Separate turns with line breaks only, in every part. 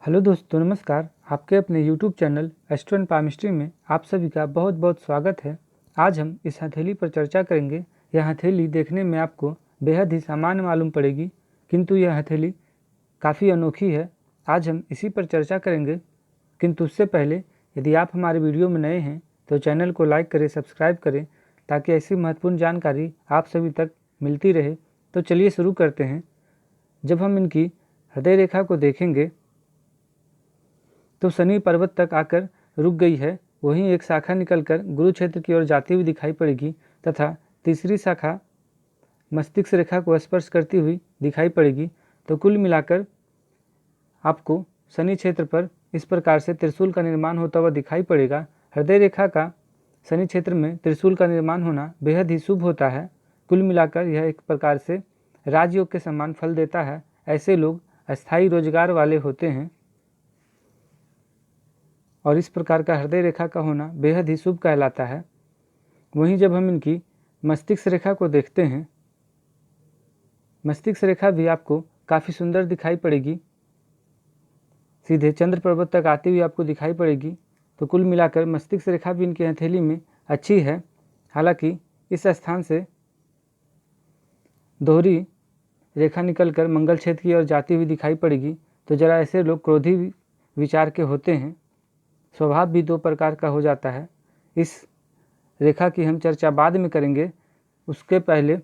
Hello दोस्तों, नमस्कार। आपके अपने YouTube channel astro and palmistry में आप सभी का बहुत बहुत स्वागत है। आज हम इस हथेली पर चर्चा करेंगे। यह हथेली देखने में आपको बेहद ही सामान्य मालूम पड़ेगी, किंतु यह हथेली काफ़ी अनोखी है। आज हम इसी पर चर्चा करेंगे, किंतु उससे पहले यदि आप हमारे वीडियो में नए हैं तो चैनल को लाइक करें, सब्सक्राइब करें, ताकि ऐसी महत्वपूर्ण जानकारी आप सभी तक मिलती रहे। तो चलिए शुरू करते हैं। जब हम इनकी हृदय रेखा को देखेंगे तो शनि पर्वत तक आकर रुक गई है। वहीं एक शाखा निकलकर गुरु क्षेत्र की ओर जाती हुई दिखाई पड़ेगी तथा तीसरी शाखा मस्तिष्क रेखा को स्पर्श करती हुई दिखाई पड़ेगी। तो कुल मिलाकर आपको शनि क्षेत्र पर इस प्रकार से त्रिशूल का निर्माण होता हुआ दिखाई पड़ेगा। हृदय रेखा का शनि क्षेत्र में त्रिशूल का निर्माण होना बेहद ही शुभ होता है। कुल मिलाकर यह एक प्रकार से राजयोग के समान फल देता है। ऐसे लोग अस्थायी रोजगार वाले होते हैं और इस प्रकार का हृदय रेखा का होना बेहद ही शुभ कहलाता है। वहीं जब हम इनकी मस्तिष्क रेखा को देखते हैं, मस्तिष्क रेखा भी आपको काफ़ी सुंदर दिखाई पड़ेगी, सीधे चंद्र पर्वत तक आती हुई आपको दिखाई पड़ेगी। तो कुल मिलाकर मस्तिष्क रेखा भी इनकी हथेली में अच्छी है। हालांकि इस स्थान से दोहरी रेखा निकलकर मंगल क्षेत्र की ओर जाती हुई दिखाई पड़ेगी। तो जरा ऐसे लोग क्रोधी विचार के होते हैं। स्वभाव भी दो प्रकार का हो जाता है। इस रेखा की हम चर्चा बाद में करेंगे। उसके पहले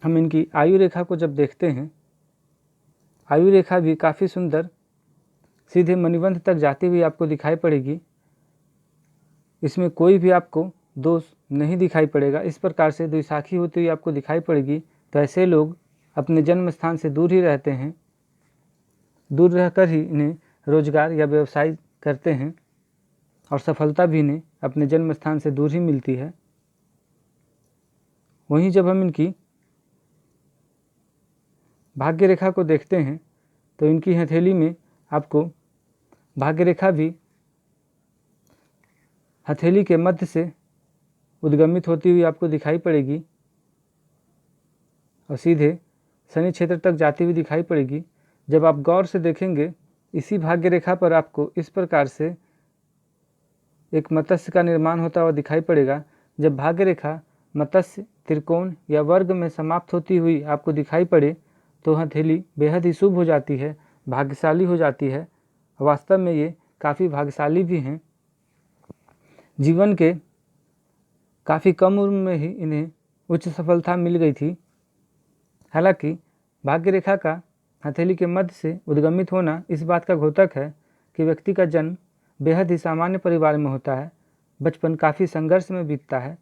हम इनकी आयु रेखा को जब देखते हैं, आयु रेखा भी काफ़ी सुंदर सीधे मणिबंध तक जाती हुई आपको दिखाई पड़ेगी। इसमें कोई भी आपको दोष नहीं दिखाई पड़ेगा। इस प्रकार से द्विशाखी होती हुई आपको दिखाई पड़ेगी। तो ऐसे लोग अपने जन्म स्थान से दूर ही रहते हैं, दूर रहकर ही इन्हें रोजगार या व्यवसाय करते हैं और सफलता भी इन्हें अपने जन्म स्थान से दूर ही मिलती है। वहीं जब हम इनकी भाग्य रेखा को देखते हैं तो इनकी हथेली में आपको भाग्य रेखा भी हथेली के मध्य से उद्गमित होती हुई आपको दिखाई पड़ेगी और सीधे शनि क्षेत्र तक जाती हुई दिखाई पड़ेगी। जब आप गौर से देखेंगे, इसी भाग्य रेखा पर आपको इस प्रकार से एक मत्स्य का निर्माण होता हुआ दिखाई पड़ेगा। जब भाग्य रेखा मत्स्य, त्रिकोण या वर्ग में समाप्त होती हुई आपको दिखाई पड़े तो हथेली बेहद ही शुभ हो जाती है, भाग्यशाली हो जाती है। वास्तव में ये काफ़ी भाग्यशाली भी हैं। जीवन के काफ़ी कम उम्र में ही इन्हें उच्च सफलता मिल गई थी। हालांकि भाग्य रेखा का हथेली के मध्य से उद्गमित होना इस बात का द्योतक है कि व्यक्ति का जन्म बेहद ही सामान्य परिवार में होता है। बचपन काफ़ी संघर्ष में बीतता है,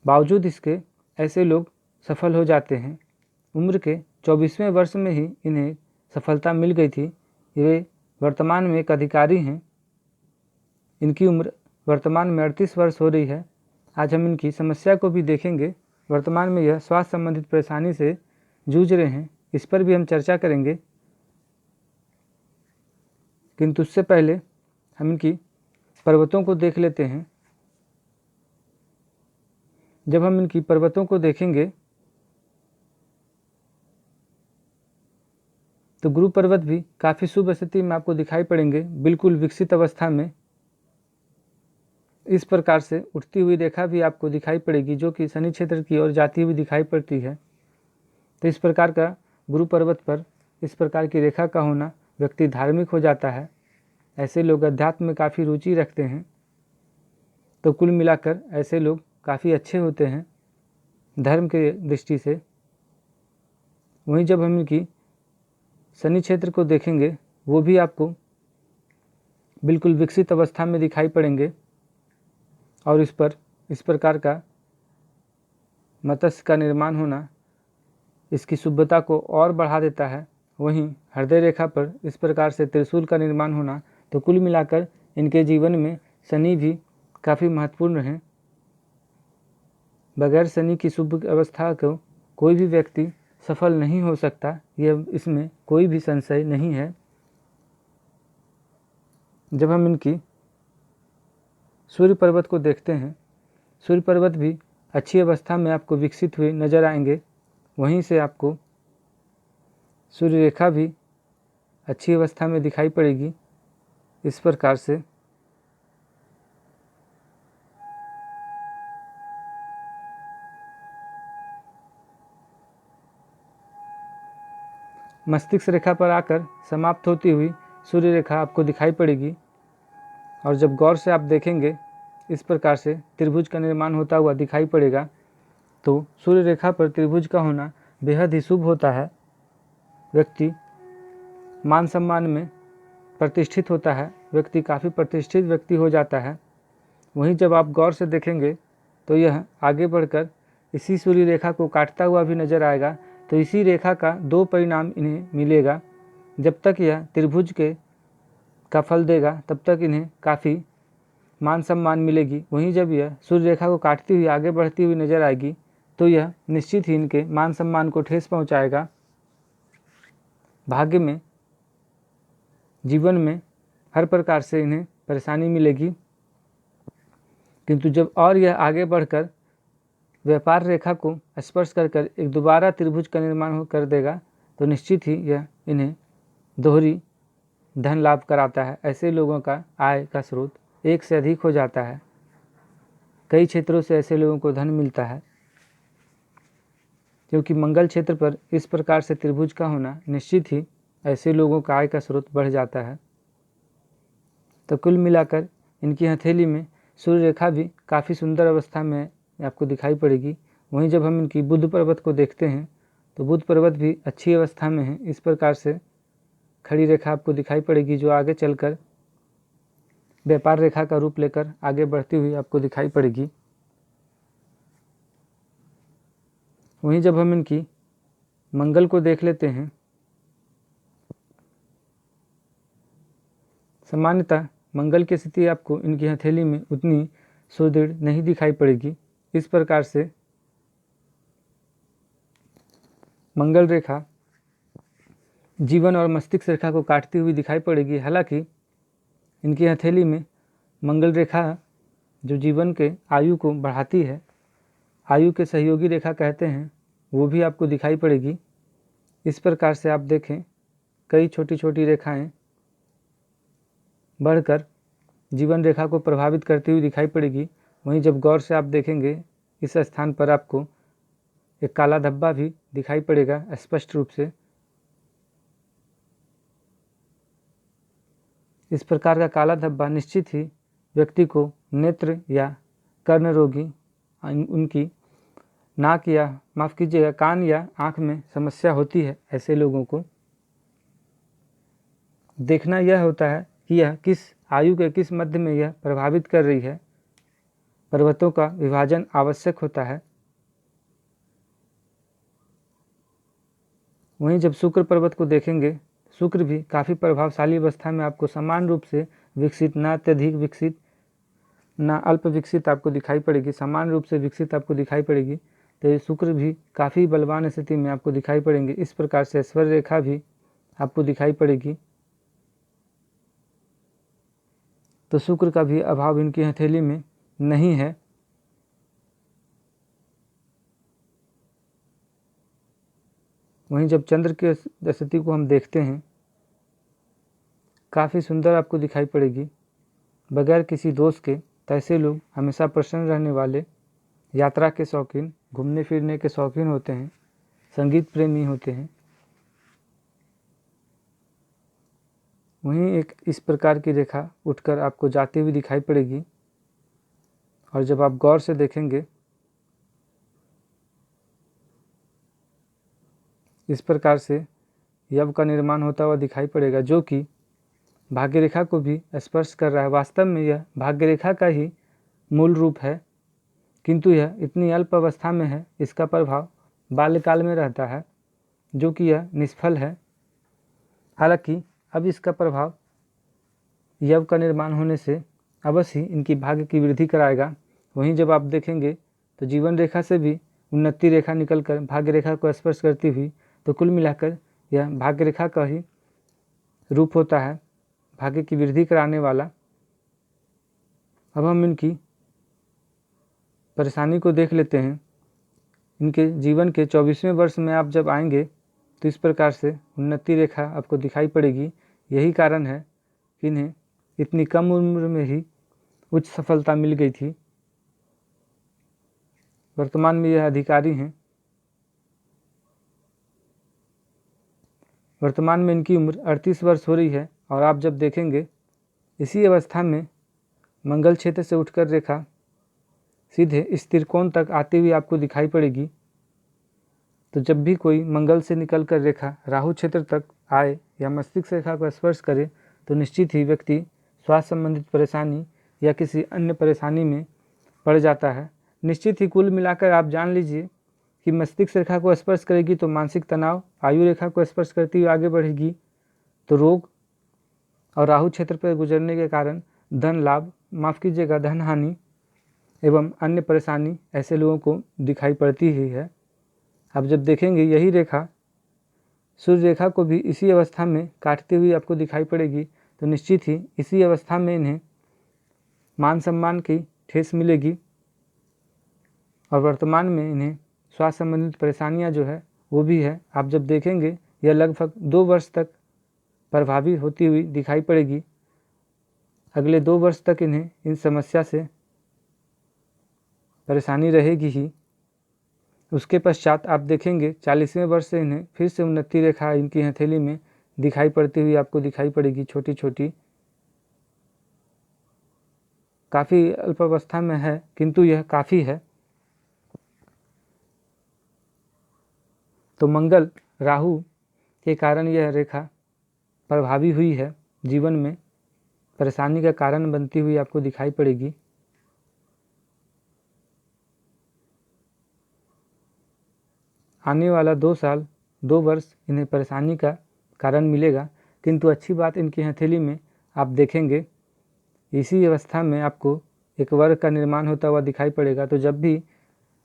बावजूद इसके ऐसे लोग सफल हो जाते हैं। उम्र के 24वें वर्ष में ही इन्हें सफलता मिल गई थी। वे वर्तमान में एक अधिकारी हैं। इनकी उम्र वर्तमान में 38 वर्ष हो रही है। आज हम इनकी समस्या को भी देखेंगे। वर्तमान में यह स्वास्थ्य संबंधित परेशानी से जूझ रहे हैं, इस पर भी हम चर्चा करेंगे। किंतु उससे पहले हम इनकी पर्वतों को देख लेते हैं। जब हम इनकी पर्वतों को देखेंगे तो गुरु पर्वत भी काफ़ी शुभ स्थिति में आपको दिखाई पड़ेंगे, बिल्कुल विकसित अवस्था में। इस प्रकार से उठती हुई रेखा भी आपको दिखाई पड़ेगी, जो कि शनि क्षेत्र की ओर जाती हुई दिखाई पड़ती है। तो इस प्रकार का गुरु पर्वत पर इस प्रकार की रेखा का होना, व्यक्ति धार्मिक हो जाता है। ऐसे लोग अध्यात्म में काफ़ी रुचि रखते हैं। तो कुल मिलाकर ऐसे लोग काफ़ी अच्छे होते हैं धर्म के दृष्टि से। वहीं जब हम इनकी शनि क्षेत्र को देखेंगे, वो भी आपको बिल्कुल विकसित अवस्था में दिखाई पड़ेंगे और इस पर इस प्रकार का मत्स्य का निर्माण होना इसकी शुभता को और बढ़ा देता है। वहीं हृदय रेखा पर इस प्रकार से त्रिशूल का निर्माण होना, तो कुल मिलाकर इनके जीवन में शनि भी काफ़ी महत्वपूर्ण हैं। बगैर शनि की शुभ अवस्था को कोई भी व्यक्ति सफल नहीं हो सकता, यह इसमें कोई भी संशय नहीं है। जब हम इनकी सूर्य पर्वत को देखते हैं, सूर्य पर्वत भी अच्छी अवस्था में आपको विकसित हुए नजर आएंगे। वहीं से आपको सूर्य रेखा भी अच्छी अवस्था में दिखाई पड़ेगी। इस प्रकार से मस्तिष्क रेखा पर आकर समाप्त होती हुई सूर्य रेखा आपको दिखाई पड़ेगी। और जब गौर से आप देखेंगे इस प्रकार से त्रिभुज का निर्माण होता हुआ दिखाई पड़ेगा। तो सूर्य रेखा पर त्रिभुज का होना बेहद ही शुभ होता है। व्यक्ति मान सम्मान में प्रतिष्ठित होता है, व्यक्ति काफ़ी प्रतिष्ठित व्यक्ति हो जाता है। वहीं जब आप गौर से देखेंगे तो यह आगे बढ़कर इसी सूर्य रेखा को काटता हुआ भी नजर आएगा। तो इसी रेखा का दो परिणाम इन्हें मिलेगा। जब तक यह त्रिभुज का फल देगा तब तक इन्हें काफ़ी मान सम्मान मिलेगी। वहीं जब यह सूर्य रेखा को काटती हुई आगे बढ़ती हुई नजर आएगी तो यह निश्चित ही इनके मान सम्मान को ठेस पहुंचाएगा। भाग्य में, जीवन में हर प्रकार से इन्हें परेशानी मिलेगी। किंतु जब और यह आगे बढ़कर व्यापार रेखा को स्पर्श कर एक दोबारा त्रिभुज का निर्माण कर देगा तो निश्चित ही यह इन्हें दोहरी धन लाभ कराता है। ऐसे लोगों का आय का स्रोत एक से अधिक हो जाता है। कई क्षेत्रों से ऐसे लोगों को धन मिलता है, क्योंकि मंगल क्षेत्र पर इस प्रकार से त्रिभुज का होना निश्चित ही ऐसे लोगों का आय का स्रोत बढ़ जाता है। तो कुल मिलाकर इनकी हथेली में सूर्य रेखा भी काफ़ी सुंदर अवस्था में आपको दिखाई पड़ेगी। वहीं जब हम इनकी बुध पर्वत को देखते हैं तो बुध पर्वत भी अच्छी अवस्था में है। इस प्रकार से खड़ी रेखा आपको दिखाई पड़ेगी जो आगे चलकर व्यापार रेखा का रूप लेकर आगे बढ़ती हुई आपको दिखाई पड़ेगी। वहीं जब हम इनकी मंगल को देख लेते हैं, सामान्यतः मंगल की स्थिति आपको इनकी हथेली में उतनी सुदृढ़ नहीं दिखाई पड़ेगी। इस प्रकार से मंगल रेखा जीवन और मस्तिष्क रेखा को काटती हुई दिखाई पड़ेगी। हालांकि इनकी हथेली में मंगल रेखा जो जीवन के आयु को बढ़ाती है, आयु के सहयोगी रेखा कहते हैं, वो भी आपको दिखाई पड़ेगी। इस प्रकार से आप देखें कई छोटी छोटी रेखाएं बढ़कर जीवन रेखा को प्रभावित करती हुई दिखाई पड़ेगी। वहीं जब गौर से आप देखेंगे इस स्थान पर आपको एक काला धब्बा भी दिखाई पड़ेगा स्पष्ट रूप से। इस प्रकार का काला धब्बा निश्चित ही व्यक्ति को नेत्र या कर्ण रोगी, उनकी नाक या माफ़ कीजिएगा कान या आँख में समस्या होती है, ऐसे लोगों को देखना यह होता है कि यह किस आयु के किस मध्य में यह प्रभावित कर रही है। पर्वतों का विभाजन आवश्यक होता है। वहीं जब शुक्र पर्वत को देखेंगे, शुक्र भी काफ़ी प्रभावशाली अवस्था में आपको समान रूप से विकसित, ना अत्यधिक विकसित ना अल्प विकसित आपको दिखाई पड़ेगी, समान रूप से विकसित आपको दिखाई पड़ेगी। तो ये शुक्र भी काफ़ी बलवान स्थिति में आपको दिखाई पड़ेंगे। इस प्रकार से ऐश्वर्य रेखा भी आपको दिखाई पड़ेगी। तो शुक्र का भी अभाव इनकी हथेली में नहीं है। वहीं जब चंद्र की स्थिति को हम देखते हैं, काफ़ी सुंदर आपको दिखाई पड़ेगी बगैर किसी दोष के। तो ऐसे लोग हमेशा प्रसन्न रहने वाले, यात्रा के शौकीन, घूमने फिरने के शौकीन होते हैं, संगीत प्रेमी होते हैं। वहीं एक इस प्रकार की रेखा उठकर आपको जाती हुई दिखाई पड़ेगी। और जब आप गौर से देखेंगे इस प्रकार से यव का निर्माण होता हुआ दिखाई पड़ेगा, जो कि भाग्य रेखा को भी स्पर्श कर रहा है। वास्तव में यह भाग्य रेखा का ही मूल रूप है, किंतु यह इतनी अल्प अवस्था में है, इसका प्रभाव बाल्यकाल में रहता है, जो कि यह निष्फल है। हालांकि अब इसका प्रभाव यव का निर्माण होने से अवश्य ही इनकी भाग्य की वृद्धि कराएगा। वहीं जब आप देखेंगे तो जीवन रेखा से भी उन्नति रेखा निकलकर भाग्य रेखा को स्पर्श करती हुई, तो कुल मिलाकर यह भाग्य रेखा का ही रूप होता है, भाग्य की वृद्धि कराने वाला। अब हम इनकी परेशानी को देख लेते हैं। इनके जीवन के 24वें वर्ष में आप जब आएंगे तो इस प्रकार से उन्नति रेखा आपको दिखाई पड़ेगी। यही कारण है कि इन्हें इतनी कम उम्र में ही उच्च सफलता मिल गई थी। वर्तमान में यह अधिकारी हैं। वर्तमान में इनकी उम्र 38 वर्ष हो रही है और आप जब देखेंगे इसी अवस्था में मंगल क्षेत्र से उठकर रेखा सीधे इस त्रिकोण तक आती हुई आपको दिखाई पड़ेगी। तो जब भी कोई मंगल से निकलकर रेखा राहु क्षेत्र तक आए या मस्तिष्क रेखा को स्पर्श करे तो निश्चित ही व्यक्ति स्वास्थ्य संबंधित परेशानी या किसी अन्य परेशानी में पड़ जाता है। निश्चित ही कुल मिलाकर आप जान लीजिए कि मस्तिष्क रेखा को स्पर्श करेगी तो मानसिक तनाव, आयु रेखा को स्पर्श करती हुई आगे बढ़ेगी तो रोग, और राहु क्षेत्र पर गुजरने के कारण धन लाभ, माफ़ कीजिएगा धन हानि एवं अन्य परेशानी ऐसे लोगों को दिखाई पड़ती ही है। अब जब देखेंगे यही रेखा सूर्य रेखा को भी इसी अवस्था में काटती हुई आपको दिखाई पड़ेगी तो निश्चित ही इसी अवस्था में इन्हें मान सम्मान की ठेस मिलेगी और वर्तमान में इन्हें स्वास्थ्य संबंधित परेशानियां जो है वो भी है। आप जब देखेंगे यह लगभग 2 वर्ष तक प्रभावी होती हुई दिखाई पड़ेगी। अगले 2 वर्ष तक इन्हें इन समस्या से परेशानी रहेगी ही। उसके पश्चात आप देखेंगे 40वें वर्ष से इन्हें फिर से उन्नति रेखा इनकी हथेली में दिखाई पड़ती हुई आपको दिखाई पड़ेगी, छोटी छोटी। काफ़ी अल्प अवस्था में है किंतु यह काफ़ी है। तो मंगल राहु के कारण यह रेखा प्रभावी हुई है, जीवन में परेशानी का कारण बनती हुई आपको दिखाई पड़ेगी। आने वाला 2 साल 2 वर्ष इन्हें परेशानी का कारण मिलेगा किंतु अच्छी बात इनकी हथेली में आप देखेंगे इसी अवस्था में आपको एक वर्ग का निर्माण होता हुआ दिखाई पड़ेगा। तो जब भी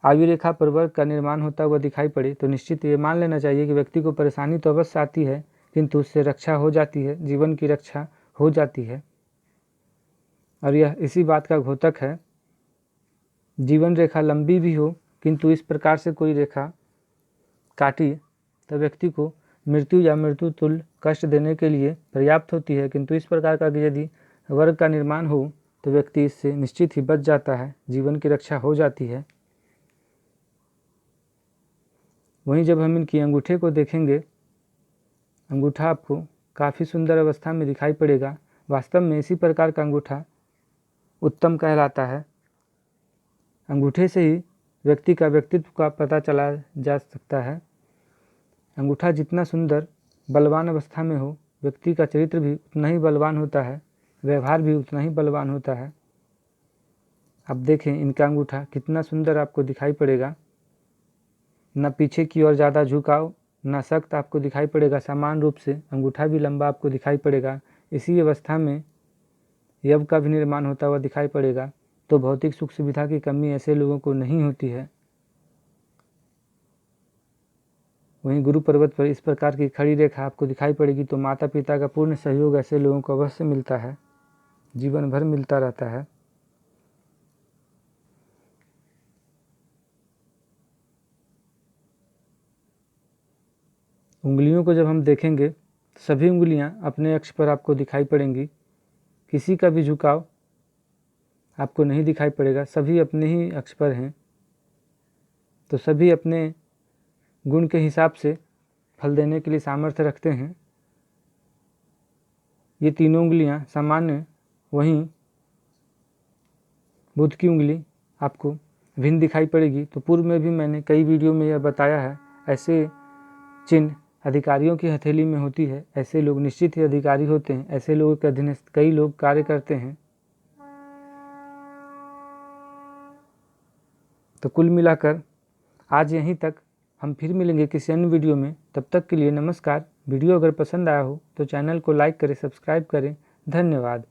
आयु रेखा पर वर्ग का निर्माण होता हुआ दिखाई पड़े तो निश्चित ये मान लेना चाहिए कि व्यक्ति को परेशानी तो अवश्य आती है किंतु उससे रक्षा हो जाती है, जीवन की रक्षा हो जाती है। और यह इसी बात का घोतक है। जीवन रेखा लंबी भी हो किंतु इस प्रकार से कोई रेखा काटी तो व्यक्ति को मृत्यु या मृत्यु तुल्य कष्ट देने के लिए पर्याप्त होती है, किंतु इस प्रकार का यदि वर्ग का निर्माण हो तो व्यक्ति इससे निश्चित ही बच जाता है, जीवन की रक्षा हो जाती है। वहीं जब हम इनकी अंगूठे को देखेंगे, अंगूठा आपको काफ़ी सुंदर अवस्था में दिखाई पड़ेगा। वास्तव में इसी प्रकार का अंगूठा उत्तम कहलाता है। अंगूठे से ही व्यक्ति का व्यक्तित्व का पता चला जा सकता है। अंगूठा जितना सुंदर बलवान अवस्था में हो, व्यक्ति का चरित्र भी उतना ही बलवान होता है, व्यवहार भी उतना ही बलवान होता है। अब देखें इनका अंगूठा कितना सुंदर आपको दिखाई पड़ेगा, न पीछे की ओर ज़्यादा झुकाव न सख्त आपको दिखाई पड़ेगा, समान रूप से अंगूठा भी लंबा आपको दिखाई पड़ेगा। इसी अवस्था में यव का भी निर्माण होता हुआ दिखाई पड़ेगा। तो भौतिक सुख सुविधा की कमी ऐसे लोगों को नहीं होती है। वहीं गुरु पर्वत पर इस प्रकार की खड़ी रेखा आपको दिखाई पड़ेगी तो माता पिता का पूर्ण सहयोग ऐसे लोगों को अवश्य मिलता है, जीवन भर मिलता रहता है। उंगलियों को जब हम देखेंगे सभी उंगलियां अपने अक्ष पर आपको दिखाई पड़ेंगी, किसी का भी झुकाव आपको नहीं दिखाई पड़ेगा, सभी अपने ही अक्ष पर हैं। तो सभी अपने गुण के हिसाब से फल देने के लिए सामर्थ्य रखते हैं। ये तीनों उंगलियां सामान्य, वहीं बुध की उंगली आपको भिन्न दिखाई पड़ेगी। तो पूर्व में भी मैंने कई वीडियो में यह बताया है, ऐसे चिन्ह अधिकारियों की हथेली में होती है। ऐसे लोग निश्चित ही अधिकारी होते हैं, ऐसे लोगों के अधीन कई लोग कार्य करते हैं। तो कुल मिलाकर आज यहीं तक, हम फिर मिलेंगे किसी अन्य वीडियो में। तब तक के लिए नमस्कार। वीडियो अगर पसंद आया हो तो चैनल को लाइक करें, सब्सक्राइब करें। धन्यवाद।